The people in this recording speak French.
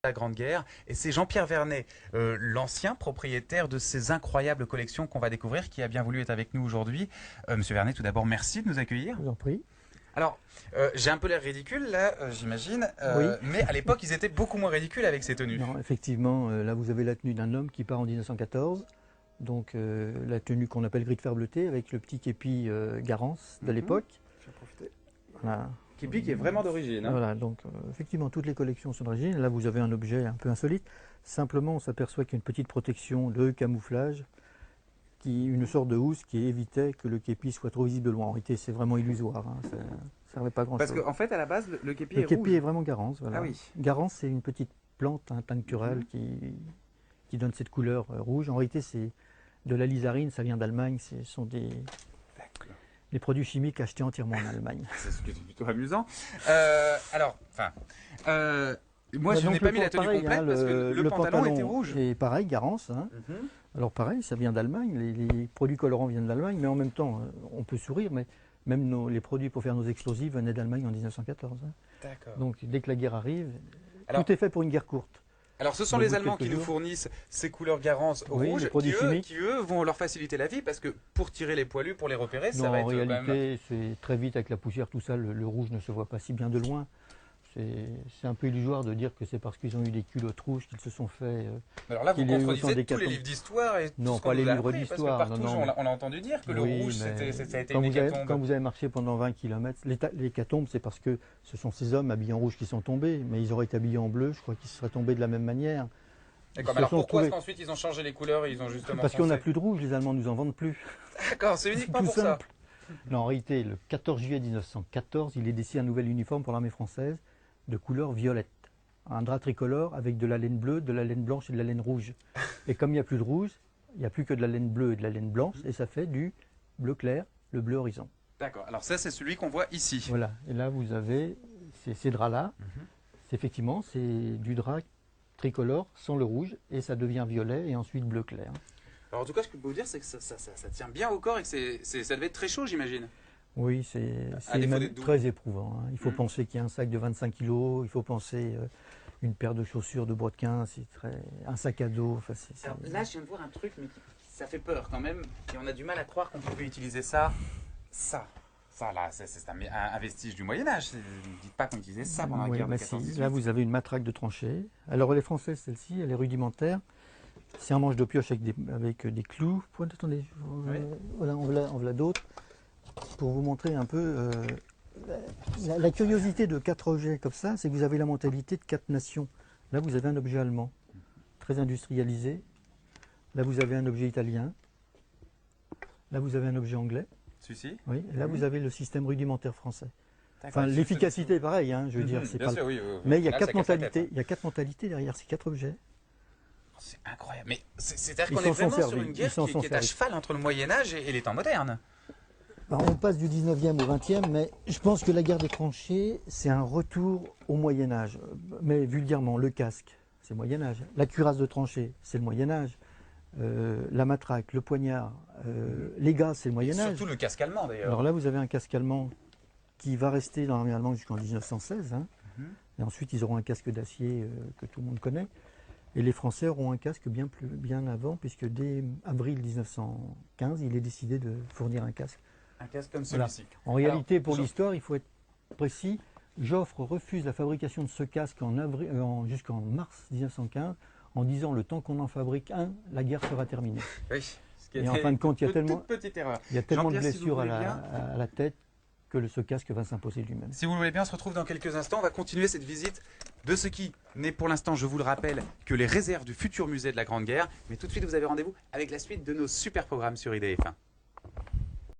la Grande Guerre. Et c'est Jean-Pierre Vernet, l'ancien propriétaire de ces incroyables collections qu'on va découvrir, qui a bien voulu être avec nous aujourd'hui. Monsieur Vernet, tout d'abord, merci de nous accueillir. Je vous en prie. Alors, j'ai un peu l'air ridicule là, j'imagine, Oui. mais à l'époque, ils étaient beaucoup moins ridicules avec ces tenues. Non, effectivement, là vous avez la tenue d'un homme qui part en 1914. Donc la tenue qu'on appelle gris de fer bleuté avec le petit képi Garance de l'époque. Je vais profiter. Voilà. Képi qui est vraiment d'origine. Hein. Voilà, donc effectivement toutes les collections sont d'origine. Là vous avez un objet un peu insolite. Simplement on s'aperçoit qu'il y a une petite protection de camouflage, une sorte de housse qui évitait que le képi soit trop visible de loin. En réalité c'est vraiment illusoire, hein. Ça ne servait pas à grand chose. Parce qu'en fait à la base le képi Le est képi rouge. est vraiment Garance. Voilà. Ah oui. Garance c'est une petite plante tincturelle qui donne cette couleur rouge. En réalité c'est de la lysarine, ça vient d'Allemagne, ce sont des produits chimiques achetés entièrement en Allemagne. C'est ce qui est plutôt amusant. Moi je Donc, n'ai pas mis la tenue pareil, complète hein, parce que le pantalon était rouge. Et pareil, Garance. Hein. Alors pareil, ça vient d'Allemagne, les produits colorants viennent d'Allemagne, mais en même temps, on peut sourire, mais même les produits pour faire nos explosifs venaient d'Allemagne en 1914. Hein. D'accord. Donc dès que la guerre arrive, Alors, tout est fait pour une guerre courte. Alors ce sont Au les bout de Allemands quelques qui nous jours. fournissent ces couleurs Garance Oui, rouges les produits chimiques. qui eux vont leur faciliter la vie parce que pour tirer les poilus, pour les repérer, ça Non, va en être quand même... réalité, c'est très vite avec la poussière, tout ça, le rouge ne se voit pas si bien de loin. C'est un peu illusoire de dire que c'est parce qu'ils ont eu des culottes rouges qu'ils se sont fait... Alors là, vous qu'il y a eu autant contredisez tous les d'hécatombes. livres d'histoire et Non, tout ce pas qu'on les nous a livres appris, parce que d'histoire, partout, non, non. on a entendu dire que le Oui, rouge, mais ça a été quand une vous avez, hécatombe. quand vous avez marché pendant 20 km, l'hécatombe, c'est parce que ce sont ces hommes habillés en rouge qui sont tombés, mais ils auraient été habillés en bleu, je crois qu'ils seraient tombés de la même manière. D'accord, Ils mais alors se sont pourquoi est-ce trouvés- qu'ensuite ils ont changé les couleurs et ils ont justement Parce qu'on n'a foncé plus de rouge, les Allemands nous en vendent plus. D'accord, c'est uniquement Tout pour ça. simple. Non, en réalité, le 14 juillet 1914, il est décidé un nouvel uniforme pour l'armée française de couleur violette. Un drap tricolore avec de la laine bleue, de la laine blanche et de la laine rouge. Et comme il n'y a plus de rouge, il n'y a plus que de la laine bleue et de la laine blanche, et ça fait du bleu clair, le bleu horizon. D'accord, alors ça c'est celui qu'on voit ici. Voilà, et là vous avez ces draps-là. Effectivement, c'est du drap tricolore sans le rouge, et ça devient violet et ensuite bleu clair. Alors en tout cas, ce que je peux vous dire, c'est que ça tient bien au corps et que ça devait être très chaud, j'imagine. Oui, À c'est défaut même d'être doux. très éprouvant. Hein. Il faut penser qu'il y a un sac de 25 kg, il faut penser une paire de chaussures de brodequin, un sac à dos. Enfin, Alors là, je viens de voir un truc, mais ça fait peur quand même. Et on a du mal à croire qu'on pouvait utiliser ça. Ça là, c'est un vestige du Moyen-Âge. Ne dites pas qu'on utilisait ça pendant la Oui, guerre de mais si. 14-18. Là, vous avez une matraque de tranchée. Alors, elle est française, celle-ci, elle est rudimentaire. C'est un manche de pioche avec des clous. Attendez, voilà, en voilà d'autres. Pour vous montrer un peu la curiosité de 4 objets comme ça, c'est que vous avez la mentalité de 4 nations. Là, vous avez un objet allemand, très industrialisé. Là, vous avez un objet italien. Là, vous avez un objet anglais. Celui-ci. Oui. Et là, vous avez le système rudimentaire français. D'accord. Enfin, l'efficacité est pareille, hein, je veux dire. C'est Bien pas sûr, oui. Mais il y a Là, 4 ça casse la tête, mentalités. hein. Il y a 4 mentalités derrière ces 4 objets. C'est incroyable. Mais c'est-à-dire Ils qu'on est s'en sont vraiment sur servis. une guerre Ils s'en qui sont est à servis. cheval entre le Moyen-Âge et les temps modernes. Alors, on passe du 19e au 20e, mais je pense que la guerre des tranchées, c'est un retour au Moyen-Âge. Mais vulgairement, le casque, c'est le Moyen-Âge. La cuirasse de tranchée, c'est le Moyen-Âge. La matraque, le poignard, les gaz, c'est le Moyen-Âge. Surtout le casque allemand d'ailleurs. Alors là, vous avez un casque allemand qui va rester dans l'armée allemande jusqu'en 1916. Hein. Et ensuite, ils auront un casque d'acier que tout le monde connaît. Et les Français auront un casque bien avant, puisque dès avril 1915, il est décidé de fournir un casque. Un casque comme Voilà. celui-ci. En réalité, Alors, pour l'histoire, il faut être précis. Joffre refuse la fabrication de ce casque jusqu'en mars 1915, en disant le temps qu'on en fabrique un, la guerre sera terminée. Oui. Ce qui Et en était fin de compte, il y a une tellement, toute petite erreur. il y a tellement de Jean-Pierre, si vous blessures voulez bien. à la tête que ce casque va s'imposer lui-même. Si vous le voulez bien, on se retrouve dans quelques instants. On va continuer cette visite de ce qui n'est pour l'instant, je vous le rappelle, que les réserves du futur musée de la Grande Guerre. Mais tout de suite, vous avez rendez-vous avec la suite de nos super programmes sur IDF1.